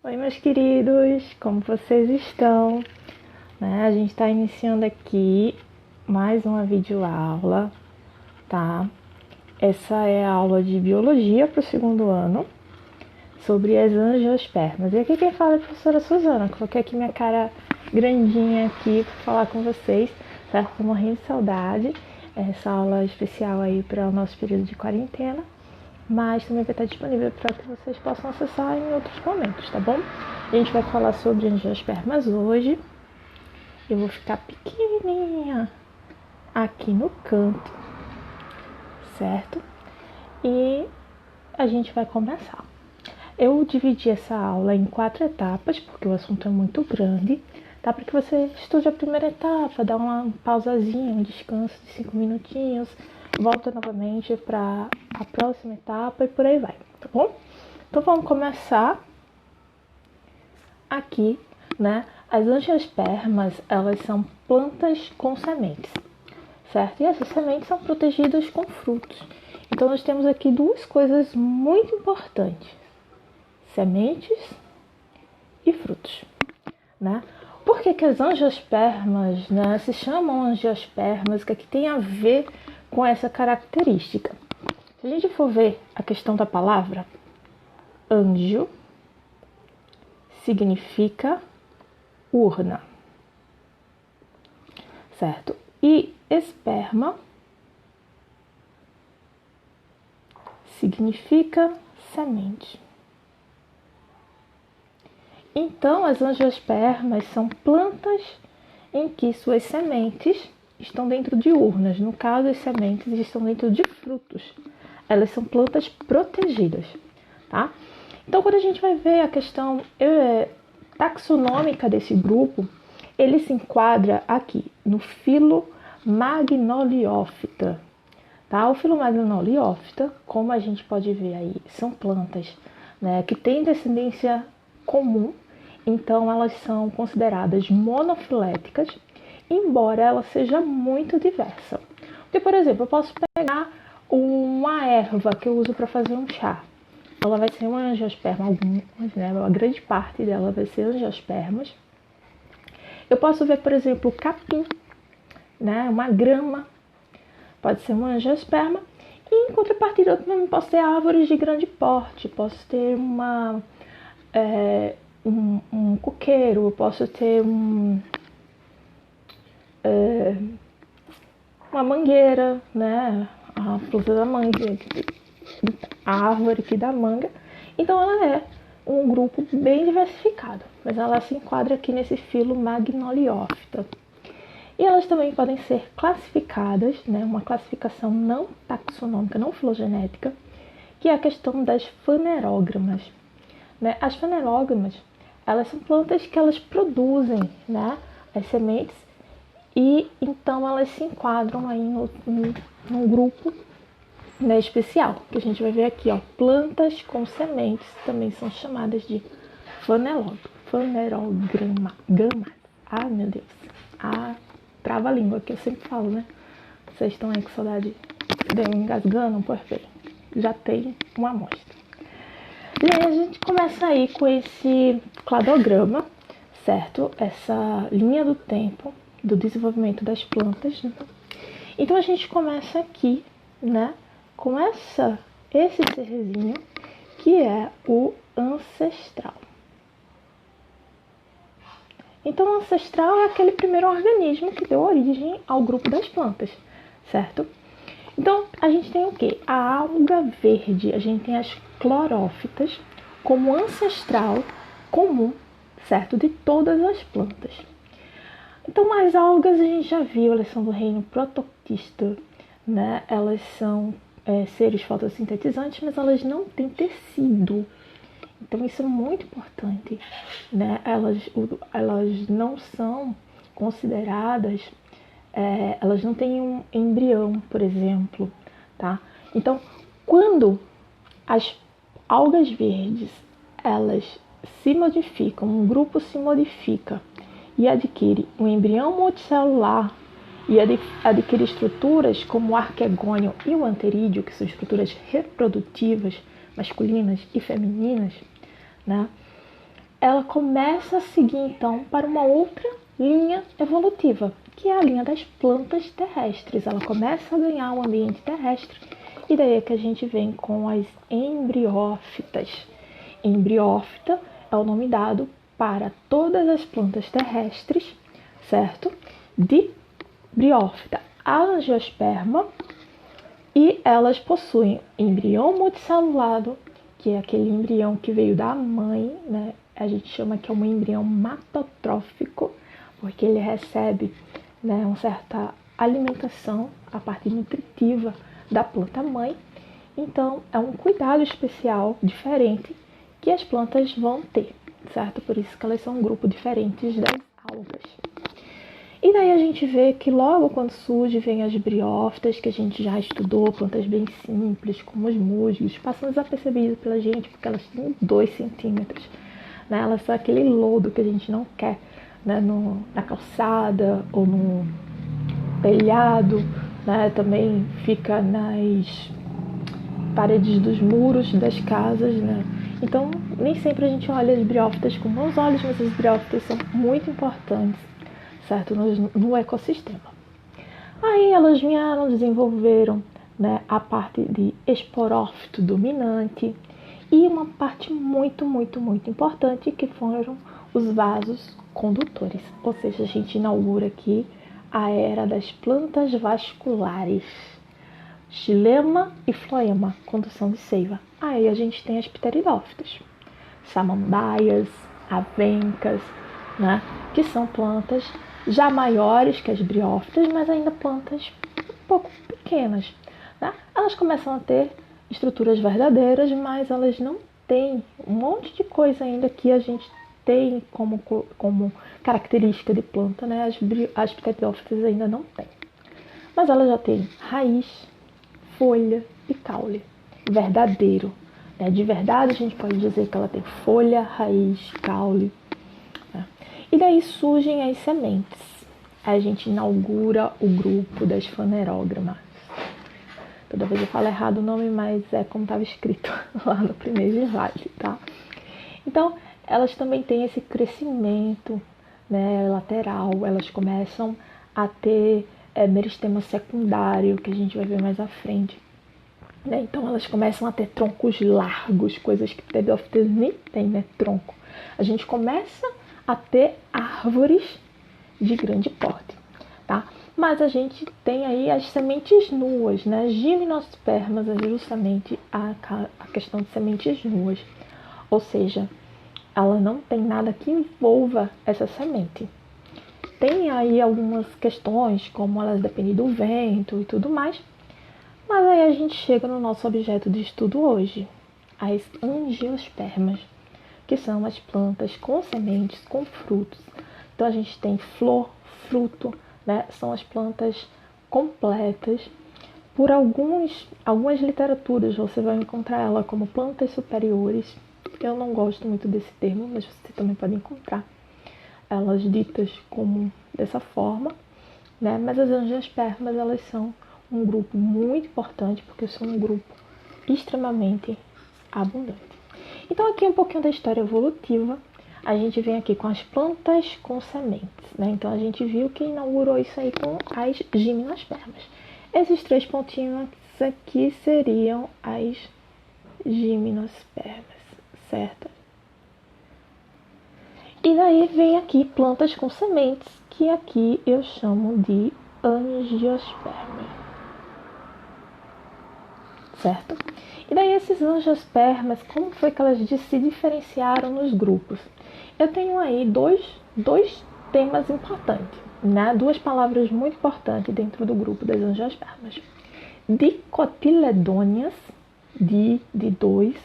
Oi, meus queridos, como vocês estão? A gente está iniciando aqui mais uma videoaula, tá? Essa é a aula de biologia para o segundo ano, sobre as angiospermas. E aqui quem fala é a professora Suzana. Coloquei aqui minha cara grandinha aqui para falar com vocês, certo? Tô morrendo de saudade. Essa aula especial aí para o nosso período de quarentena, mas também vai estar disponível para que vocês possam acessar em outros momentos, tá bom? A gente vai falar sobre angiospermas hoje. Eu vou ficar pequenininha aqui no canto, certo? E a gente vai começar. Eu dividi essa aula em 4 etapas, porque o assunto é muito grande, tá? Para que você estude a primeira etapa, dá uma pausazinha, um descanso de 5 minutinhos, volta novamente para a próxima etapa e por aí vai, tá bom? Então vamos começar aqui, né? As angiospermas, elas são plantas com sementes, certo? E essas sementes são protegidas com frutos. Então nós temos aqui duas coisas muito importantes: sementes e frutos, né? Por que as angiospermas, né, se chamam angiospermas? O que tem a ver com essa característica? Se a gente for ver a questão da palavra, angio significa urna, certo? E esperma significa semente. Então, as angiospermas são plantas em que suas sementes estão dentro de urnas. No caso, as sementes estão dentro de frutos. Elas são plantas protegidas, tá? Então, quando a gente vai ver a questão taxonômica desse grupo, ele se enquadra aqui no filo Magnoliophyta, tá? O filo Magnoliophyta, como a gente pode ver aí, são plantas, né, que têm descendência comum. Então, elas são consideradas monofiléticas, embora ela seja muito diversa. Porque, por exemplo, eu posso pegar uma erva que eu uso para fazer um chá. Ela vai ser uma angiosperma, algumas, né? A grande parte dela vai ser angiospermas. Eu posso ver, por exemplo, o capim, né? Uma grama, pode ser uma angiosperma. E, em contrapartida, eu também posso ter árvores de grande porte, posso ter um coqueiro, eu posso ter uma mangueira, né? A planta da mangueira, a árvore aqui da manga. Então ela é um grupo bem diversificado, mas ela se enquadra aqui nesse filo Magnoliophyta. E elas também podem ser classificadas, né? Uma classificação não taxonômica, não filogenética, que é a questão das fanerógamas, né? As fanerógamas, elas são plantas que elas produzem, né, as sementes, e então elas se enquadram aí num grupo, né, especial, que a gente vai ver aqui, ó, plantas com sementes também são chamadas de fanerograma. Ai, meu Deus. Trava a língua, que eu sempre falo, né? Vocês estão aí com saudade de eu engasgando? Pois bem, já tem uma amostra. E aí a gente começa aí com esse cladograma, certo? Essa linha do tempo do desenvolvimento das plantas. Então a gente começa aqui, né, com esse serzinho, que é o ancestral. Então o ancestral é aquele primeiro organismo que deu origem ao grupo das plantas, certo? Então a gente tem o quê? A alga verde, a gente tem as clorófitas como ancestral comum, certo? De todas as plantas. Então as algas a gente já viu, elas são do reino protoctista, né? Elas são seres fotossintetizantes, mas elas não têm tecido. Então isso é muito importante, né? Elas não são consideradas, elas não têm um embrião, por exemplo, tá? Então, quando as algas verdes, elas se modificam, um grupo se modifica e adquire um embrião multicelular e adquire estruturas como o arquegônio e o anterídeo, que são estruturas reprodutivas masculinas e femininas, né? ela começa a seguir então para uma outra linha evolutiva, que é a linha das plantas terrestres. Ela começa a ganhar o ambiente terrestre e daí é que a gente vem com as embriófitas. Embriófita é o nome dado para todas as plantas terrestres, certo? De briófita a angiosperma, e elas possuem embrião multicelulado, que é aquele embrião que veio da mãe, né? A gente chama que é um embrião matotrófico, porque ele recebe, né, uma certa alimentação, a parte nutritiva da planta mãe. Então, é um cuidado especial, diferente, que as plantas vão ter, certo? Por isso que elas são um grupo diferente das algas. E daí a gente vê que logo quando surge, vem as briófitas, que a gente já estudou, plantas bem simples, como os musgos, passam desapercebidas pela gente, porque elas têm 2 centímetros. Né? Elas são aquele lodo que a gente não quer, né? Na calçada ou no telhado, né? Também fica nas paredes dos muros das casas, né? Então, nem sempre a gente olha as briófitas com bons olhos, mas as briófitas são muito importantes, certo? No ecossistema. Aí elas vieram, desenvolveram, né, a parte de esporófito dominante e uma parte muito importante, que foram os vasos condutores. Ou seja, a gente inaugura aqui a era das plantas vasculares. Xilema e floema, condução de seiva. Aí a gente tem as pteridófitas, samambaias, avencas, né, que são plantas já maiores que as briófitas, mas ainda plantas um pouco pequenas. Né? Elas começam a ter estruturas verdadeiras, mas elas não têm um monte de coisa ainda que a gente tem como característica de planta, né? As pteridófitas ainda não têm. Mas elas já têm raiz, folha e caule. Verdadeiro. Né? De verdade a gente pode dizer que ela tem folha, raiz, caule. Né? E daí surgem as sementes. A gente inaugura o grupo das fanerógamas. Toda vez eu falo errado o nome, mas é como estava escrito lá no primeiro slide, tá? Então, elas também têm esse crescimento, né, lateral. Elas começam a ter meristema secundário, que a gente vai ver mais à frente. Né? Então, elas começam a ter troncos largos, coisas que pteridófitas nem tem, né? Tronco. A gente começa a ter árvores de grande porte, tá? Mas a gente tem aí as sementes nuas, né? Gimnospermas é justamente a questão de sementes nuas. Ou seja, ela não tem nada que envolva essa semente. Tem aí algumas questões, como elas dependem do vento e tudo mais, mas aí a gente chega no nosso objeto de estudo hoje, as angiospermas, que são as plantas com sementes, com frutos. Então a gente tem flor, fruto, né? São as plantas completas. Por algumas literaturas você vai encontrar ela como plantas superiores. Eu não gosto muito desse termo, mas você também pode encontrar elas ditas como dessa forma, né? Mas as angiospermas, elas são um grupo muito importante, porque são um grupo extremamente abundante. Então aqui um pouquinho da história evolutiva. A gente vem aqui com as plantas com sementes, né? Então a gente viu que inaugurou isso aí com as gimnospermas. Esses 3 pontinhos aqui seriam as gimnospermas, certo? E daí vem aqui plantas com sementes, que aqui eu chamo de angiospermas, certo? E daí esses angiospermas, como foi que elas se diferenciaram nos grupos? Eu tenho aí dois temas importantes, né? 2 palavras muito importantes dentro do grupo das angiospermas. Dicotiledôneas, de 2,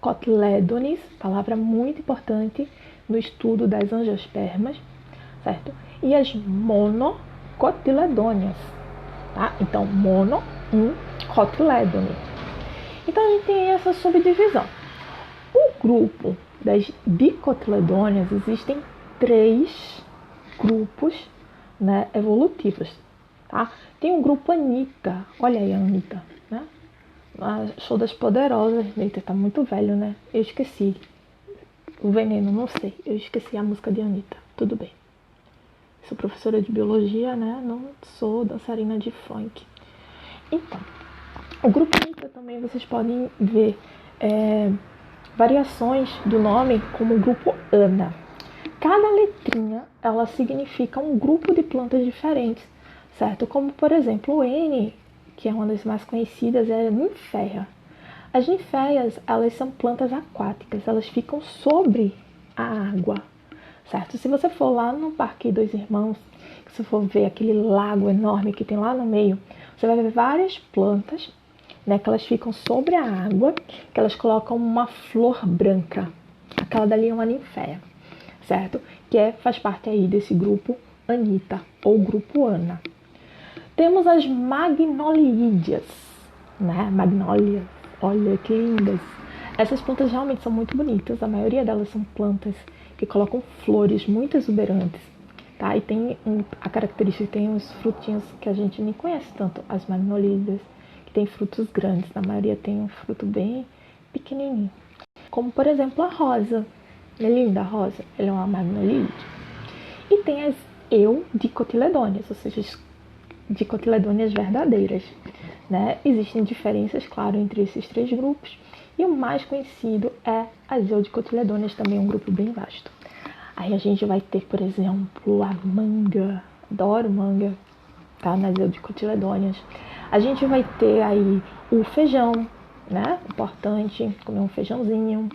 cotiledones, palavra muito importante no estudo das angiospermas, certo? E as monocotiledôneas, tá? Então, mono, cotiledone. Então, a gente tem essa subdivisão. O grupo das dicotiledôneas, existem 3 grupos, né, evolutivos, tá? Tem o grupo Anitta, olha aí a Anitta, né? Show das Poderosas, Anitta tá muito velho, né? Eu esqueci o veneno, não sei. Eu esqueci a música de Anitta. Tudo bem. Sou professora de biologia, né? Não sou dançarina de funk. Então, o grupo Anitta também vocês podem ver variações do nome como o grupo Ana. Cada letrinha, ela significa um grupo de plantas diferentes, certo? Como, por exemplo, o N, que é uma das mais conhecidas, é a ninféia. As ninféias, elas são plantas aquáticas, elas ficam sobre a água, certo? Se você for lá no Parque Dois Irmãos, se você for ver aquele lago enorme que tem lá no meio, você vai ver várias plantas, né, que elas ficam sobre a água, que elas colocam uma flor branca. Aquela dali é uma ninféia, certo? Que faz parte aí desse grupo Anitta, ou grupo Ana. Temos as magnoliídeas, né? Magnólias, olha que lindas. Essas plantas realmente são muito bonitas, a maioria delas são plantas que colocam flores muito exuberantes, tá? E tem a característica, tem uns frutinhos que a gente nem conhece tanto, as magnolias, que tem frutos grandes, na maioria tem um fruto bem pequenininho. Como, por exemplo, a rosa. É linda a rosa, ela é uma magnolide. E tem as eudicotiledôneas, ou seja, as dicotiledôneas verdadeiras, né? Existem diferenças, claro, entre esses três grupos, e o mais conhecido é as eudicotiledôneas, também é um grupo bem vasto. Aí a gente vai ter, por exemplo, a manga, adoro manga, tá? Nas eudicotiledôneas. A gente vai ter aí o feijão, né? Importante comer um feijãozinho.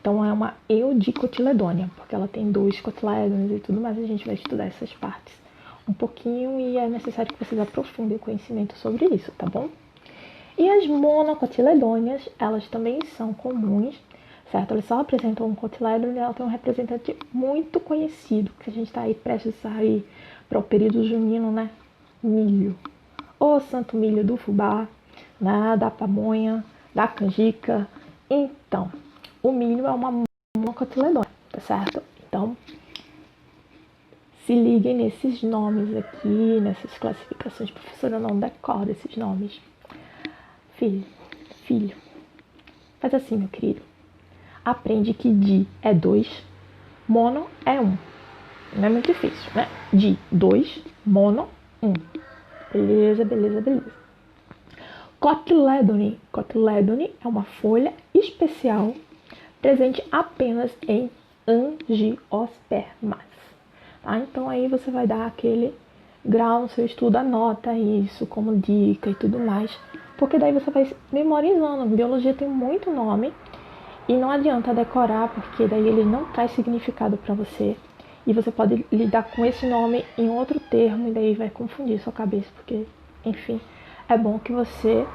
Então é uma eudicotiledônea, porque ela tem 2 cotilédones e tudo mais. A gente vai estudar essas partes um pouquinho e é necessário que vocês aprofundem o conhecimento sobre isso, tá bom? E as monocotiledôneas, elas também são comuns, certo? Elas só apresentam um cotilédone e ela tem um representante muito conhecido, que a gente está aí prestes a ir para o período junino, né? Milho. O santo milho do fubá, né? Da pamonha, da canjica. Então, o milho é uma monocotiledônea, tá certo? Então, se liguem nesses nomes aqui, nessas classificações. Professora, não decora esses nomes. Filho, faz assim, meu querido. Aprende que di é 2, mono é 1. Não é muito difícil, né? Di, 2, mono, 1. Beleza. Cotiledone. Cotiledone é uma folha especial presente apenas em angiospermas. Tá? Então aí você vai dar aquele grau no seu estudo, anota isso como dica e tudo mais, porque daí você vai memorizando. Biologia tem muito nome e não adianta decorar, porque daí ele não traz significado para você e você pode lidar com esse nome em outro termo e daí vai confundir sua cabeça, porque, enfim, é bom que você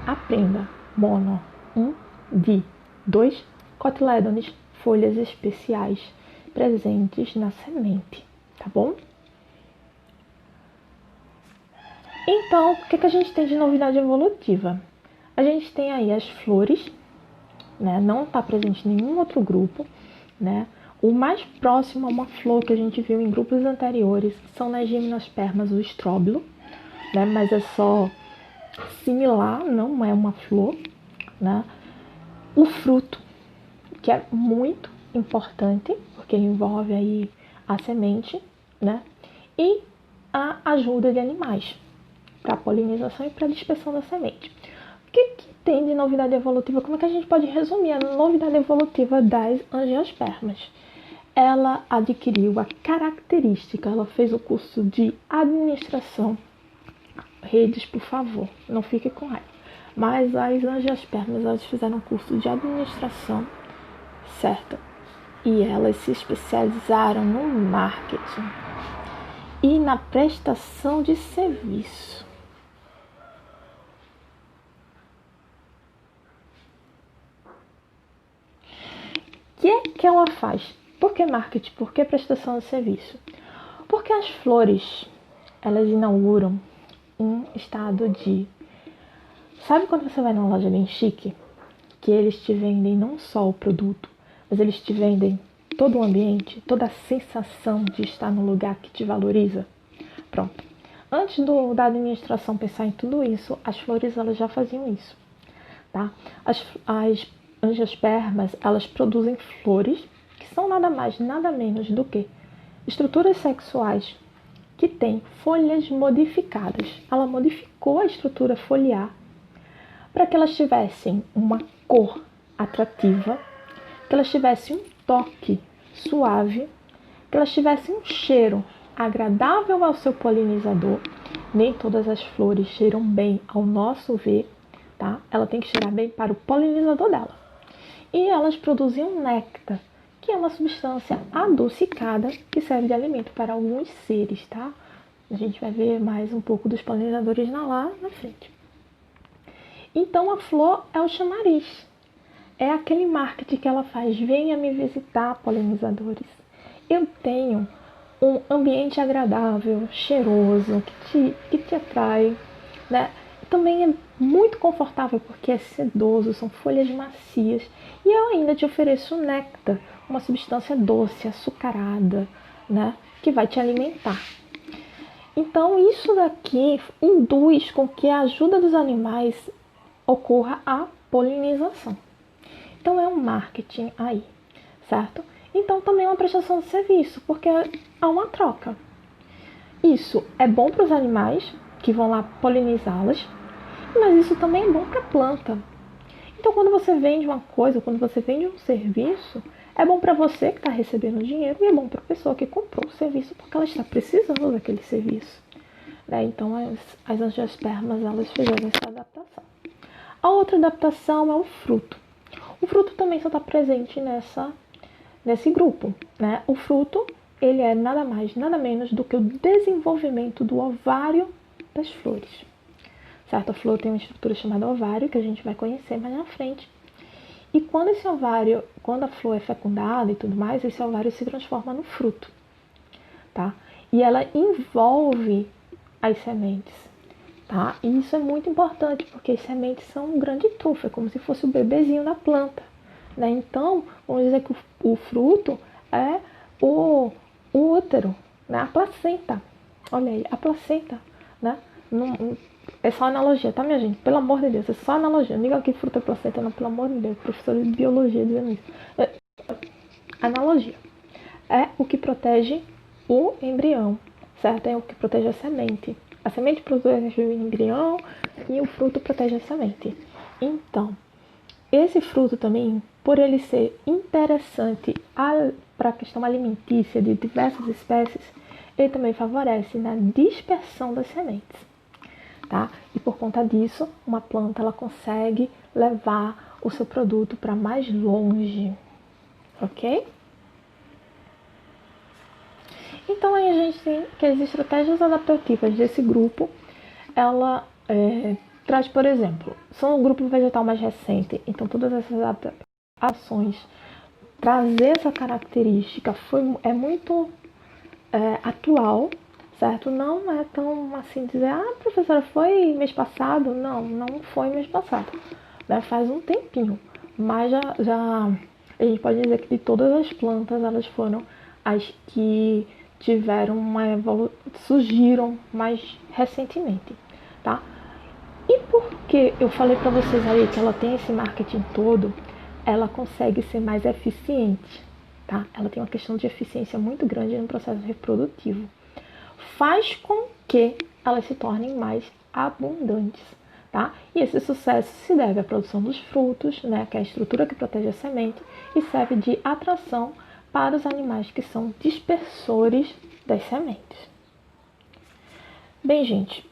aprenda. Mono, 1, di, 2, cotilédones, folhas especiais presentes na semente, tá bom? Então, o que a gente tem de novidade evolutiva? A gente tem aí as flores, né? Não está presente em nenhum outro grupo, né? O mais próximo a uma flor que a gente viu em grupos anteriores são nas gimnospermas o estróbilo, né? Mas é só similar, não é uma flor, né? O fruto, que é muito importante, porque envolve aí a semente, né? E a ajuda de animais para a polinização e para a dispersão da semente. O que tem de novidade evolutiva? Como é que a gente pode resumir a novidade evolutiva das angiospermas? Ela adquiriu a característica, ela fez o curso de administração. Redes, por favor, não fique com raiva. Mas as angiospermas, elas fizeram um curso de administração, certo? E elas se especializaram no marketing e na prestação de serviço. O que ela faz? Por que marketing? Por que prestação de serviço? Porque as flores, elas inauguram um estado de... Sabe quando você vai numa loja bem chique? Que eles te vendem não só o produto, mas eles te vendem todo o ambiente, toda a sensação de estar num lugar que te valoriza. Pronto. Antes da administração pensar em tudo isso, as flores elas já faziam isso. Tá? As angiospermas, elas produzem flores, que são nada mais, nada menos do que estruturas sexuais que têm folhas modificadas. Ela modificou a estrutura foliar para que elas tivessem uma cor atrativa, que elas tivessem um toque suave, que elas tivessem um cheiro agradável ao seu polinizador. Nem todas as flores cheiram bem ao nosso ver, tá? Ela tem que cheirar bem para o polinizador dela. E elas produzem um néctar, que é uma substância adocicada que serve de alimento para alguns seres, tá? A gente vai ver mais um pouco dos polinizadores lá na frente. Então a flor é o chamariz. É aquele marketing que ela faz: venha me visitar, polinizadores. Eu tenho um ambiente agradável, cheiroso, que te atrai, né? Também é muito confortável porque é sedoso, são folhas macias. E eu ainda te ofereço néctar, uma substância doce, açucarada, né? Que vai te alimentar. Então isso daqui induz com que a ajuda dos animais ocorra a polinização. Então é um marketing aí, certo? Então também é uma prestação de serviço, porque há uma troca. Isso é bom para os animais que vão lá polinizá-las, mas isso também é bom para a planta. Então quando você vende uma coisa, quando você vende um serviço, é bom para você que está recebendo dinheiro e é bom para a pessoa que comprou o serviço, porque ela está precisando daquele serviço. Né? Então as angiospermas, elas fizeram essa adaptação. A outra adaptação é o fruto. O fruto também só está presente nesse grupo, né? O fruto, ele é nada mais, nada menos do que o desenvolvimento do ovário das flores. Certo? A flor tem uma estrutura chamada ovário, que a gente vai conhecer mais na frente. E quando a flor é fecundada e tudo mais, esse ovário se transforma no fruto, tá? E ela envolve as sementes, tá? E isso é muito importante, porque as sementes são um grande trunfo, é como se fosse o bebezinho da planta, né? Então, vamos dizer que o fruto é o útero, né? A placenta. Olha aí, a placenta, né? Não, é só analogia, tá, minha gente? Pelo amor de Deus, é só analogia. Não diga que fruto é placenta, não, pelo amor de Deus. Professor de biologia dizendo isso. Analogia. É o que protege o embrião, certo? É o que protege a semente. A semente protege o embrião e o fruto protege a semente. Então, esse fruto também, por ele ser interessante para a questão alimentícia de diversas espécies, ele também favorece na dispersão das sementes, tá? E por conta disso, uma planta ela consegue levar o seu produto para mais longe, ok? Então aí a gente tem que as estratégias adaptativas desse grupo, ela traz, por exemplo, são um grupo vegetal mais recente, então todas essas ações, trazer essa característica é muito atual, certo? Não é tão assim dizer, professora, foi mês passado? Não foi mês passado, né? Faz um tempinho, mas já a gente pode dizer que de todas as plantas, elas foram as que tiveram surgiram mais recentemente, tá? E por que eu falei para vocês aí que ela tem esse marketing todo, ela consegue ser mais eficiente, tá? Ela tem uma questão de eficiência muito grande no processo reprodutivo. Faz com que elas se tornem mais abundantes, tá? E esse sucesso se deve à produção dos frutos, né, que é a estrutura que protege a semente, e serve de atração para os animais que são dispersores das sementes. Bem, gente,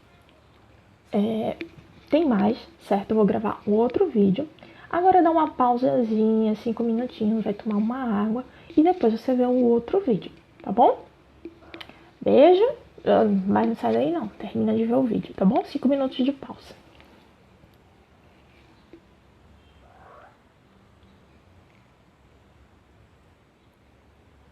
tem mais, certo? Eu vou gravar outro vídeo. Agora dá uma pausazinha, 5 minutinhos, vai tomar uma água e depois você vê o outro vídeo, tá bom? Beijo, mas não sai daí não, termina de ver o vídeo, tá bom? 5 minutos de pausa.